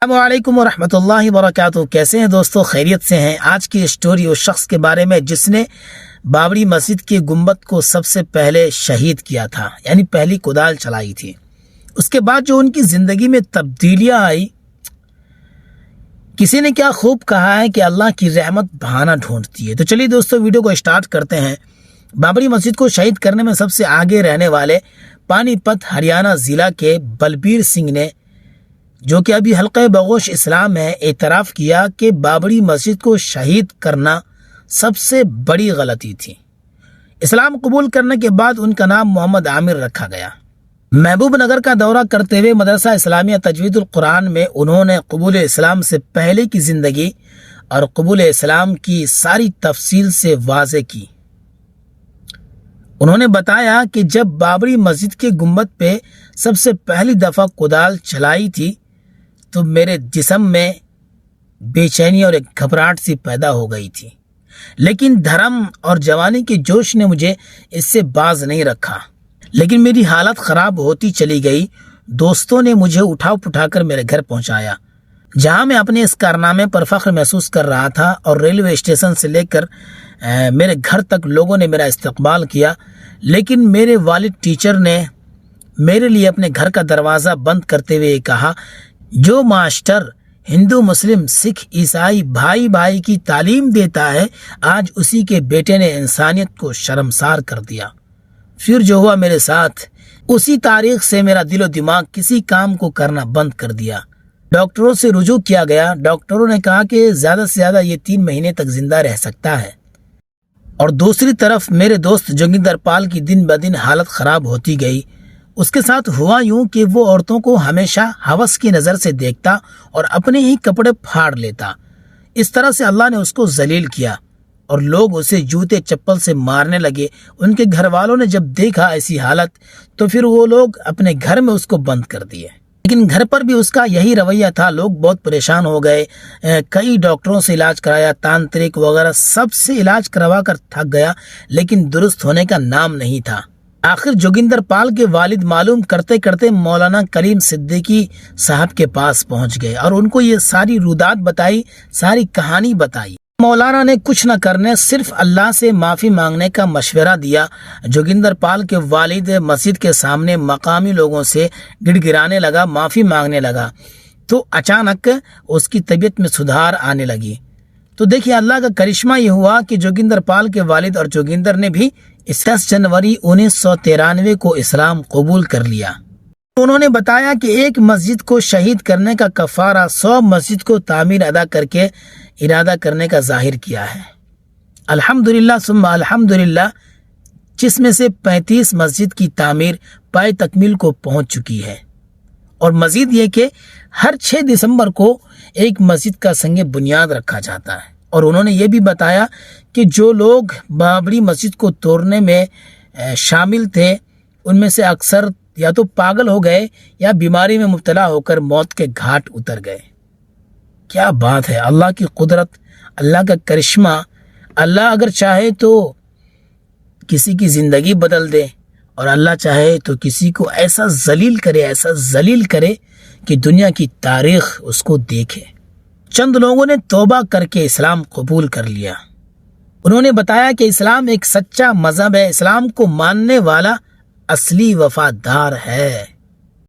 السلام علیکم ورحمۃ اللہ وبرکاتہ۔ کیسے ہیں دوستو؟ خیریت سے ہیں؟ آج کی اسٹوری اس شخص کے بارے میں جس نے بابری مسجد کے گنبد کو سب سے پہلے شہید کیا تھا، یعنی پہلی کدال چلائی تھی۔ اس کے بعد جو ان کی زندگی میں تبدیلیاں آئی، کسی نے کیا خوب کہا ہے کہ اللہ کی رحمت بہانہ ڈھونڈتی ہے۔ تو چلیے دوستو ویڈیو کو اسٹارٹ کرتے ہیں۔ بابری مسجد کو شہید کرنے میں سب سے آگے رہنے والے پانی پت ہریانہ ضلع کے بلبیر سنگھ نے، جو کہ ابھی حلقہ بغوش اسلام ہے، اعتراف کیا کہ بابری مسجد کو شہید کرنا سب سے بڑی غلطی تھی۔ اسلام قبول کرنے کے بعد ان کا نام محمد عامر رکھا گیا۔ محبوب نگر کا دورہ کرتے ہوئے مدرسہ اسلامیہ تجوید القرآن میں انہوں نے قبول اسلام سے پہلے کی زندگی اور قبول اسلام کی ساری تفصیل سے واضح کی۔ انہوں نے بتایا کہ جب بابری مسجد کے گنبد پہ سب سے پہلی دفعہ کدال چلائی تھی تو میرے جسم میں بے چینی اور ایک گھبراہٹ سی پیدا ہو گئی تھی، لیکن دھرم اور جوانی کے جوش نے مجھے اس سے باز نہیں رکھا۔ لیکن میری حالت خراب ہوتی چلی گئی۔ دوستوں نے مجھے اٹھا پٹھا کر میرے گھر پہنچایا، جہاں میں اپنے اس کارنامے پر فخر محسوس کر رہا تھا، اور ریلوے اسٹیشن سے لے کر میرے گھر تک لوگوں نے میرا استقبال کیا۔ لیکن میرے والد ٹیچر نے میرے لیے اپنے گھر کا دروازہ بند کرتے ہوئے کہا، جو ماسٹر ہندو مسلم سکھ عیسائی بھائی بھائی کی تعلیم دیتا ہے، آج اسی کے بیٹے نے انسانیت کو شرمسار کر دیا۔ پھر جو ہوا میرے ساتھ، اسی تاریخ سے میرا دل و دماغ کسی کام کو کرنا بند کر دیا۔ ڈاکٹروں سے رجوع کیا گیا۔ ڈاکٹروں نے کہا کہ زیادہ سے زیادہ یہ 3 مہینے تک زندہ رہ سکتا ہے۔ اور دوسری طرف میرے دوست جوگندر پال کی دن بدن حالت خراب ہوتی گئی۔ اس کے ساتھ ہوا یوں کہ وہ عورتوں کو ہمیشہ ہوس کی نظر سے دیکھتا اور اپنے ہی کپڑے پھاڑ لیتا۔ اس طرح سے اللہ نے اس کو ذلیل کیا اور لوگ اسے جوتے چپل سے مارنے لگے۔ ان کے گھر والوں نے جب دیکھا ایسی حالت تو پھر وہ لوگ اپنے گھر میں اس کو بند کر دیے، لیکن گھر پر بھی اس کا یہی رویہ تھا۔ لوگ بہت پریشان ہو گئے، کئی ڈاکٹروں سے علاج کرایا، تانترک وغیرہ سب سے علاج کروا کر تھک گیا، لیکن درست ہونے کا نام نہیں تھا۔ آخر جوگندر پال کے والد معلوم کرتے کرتے مولانا کریم صدیقی صاحب کے پاس پہنچ گئے اور ان کو یہ ساری رودات بتائی، ساری کہانی بتائی۔ مولانا نے کچھ نہ کرنے، صرف اللہ سے معافی مانگنے کا مشورہ دیا۔ جوگندر پال کے والد مسجد کے سامنے مقامی لوگوں سے گڑ گڑانے لگا، معافی مانگنے لگا، تو اچانک اس کی طبیعت میں سدھار آنے لگی۔ تو دیکھیے اللہ کا کرشمہ یہ ہوا کہ جوگندر پال کے والد اور جوگندر نے بھی 10 جنوری 1993 کو اسلام قبول کر لیا۔ انہوں نے بتایا کہ ایک مسجد کو شہید کرنے کا کفارہ 100 مسجد کو تعمیر ادا کر کے ارادہ کرنے کا ظاہر کیا ہے۔ الحمدللہ ثم الحمدللہ، جس میں سے 35 مسجد کی تعمیر پائے تکمیل کو پہنچ چکی ہے، اور مزید یہ کہ ہر 6 دسمبر کو ایک مسجد کا سنگ بنیاد رکھا جاتا ہے۔ اور انہوں نے یہ بھی بتایا کہ جو لوگ بابری مسجد کو توڑنے میں شامل تھے، ان میں سے اکثر یا تو پاگل ہو گئے یا بیماری میں مبتلا ہو کر موت کے گھاٹ اتر گئے۔ کیا بات ہے! اللہ کی قدرت، اللہ کا کرشمہ۔ اللہ اگر چاہے تو کسی کی زندگی بدل دے، اور اللہ چاہے تو کسی کو ایسا ذلیل کرے کہ دنیا کی تاریخ اس کو دیکھے۔ چند لوگوں نے توبہ کر کے اسلام قبول کر لیا۔ انہوں نے بتایا کہ اسلام ایک سچا مذہب ہے، اسلام کو ماننے والا اصلی وفادار ہے۔